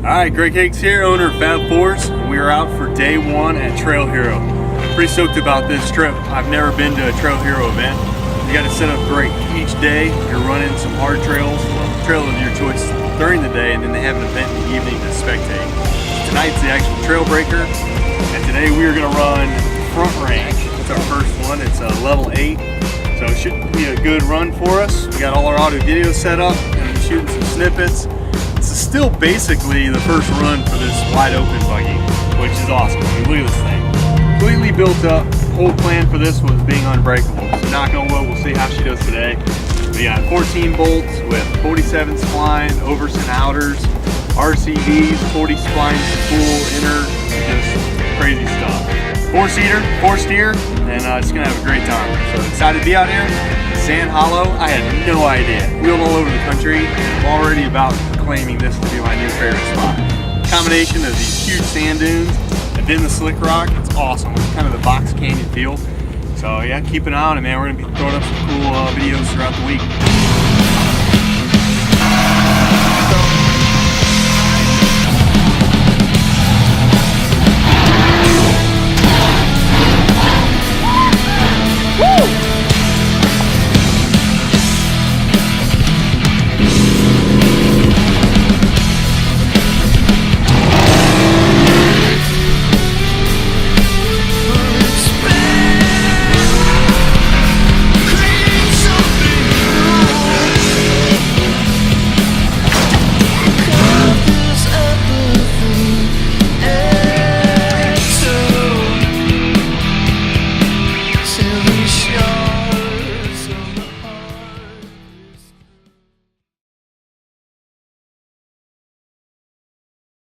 Alright, Greg Higgs here, owner of Fab Fours. We are out for day one at Trail Hero. Pretty stoked about this trip. I've never been to a Trail Hero event. You got to set up great. Each day you're running some hard trails, trail of your choice during the day, and then they have an event in the evening to spectate. Tonight's the actual trail breaker, and today we are going to run Front Range. It's our first one. It's a level 8, so it should be a good run for us. We got all our audio videos set up and we're shooting some snippets. This is still basically the first run for this Wide Open Buggy, which is awesome. I mean, look at this thing. Completely built up. Whole plan for this was being unbreakable. So knock on wood, we'll see how she does today. We got 14 bolts with 47 spline, overs and outers, RCVs, 40 splines full, inner, just crazy stuff. 4-seater, 4-steer, and it's gonna have a great time. So excited to be out here. Sand Hollow, I had no idea. Wheeled all over the country. I'm already about claiming this to be my new favorite spot. Combination of these huge sand dunes and then the slick rock, it's awesome. It's kind of the Box Canyon feel. So yeah, keep an eye on it, man. We're gonna be throwing up some cool videos throughout the week.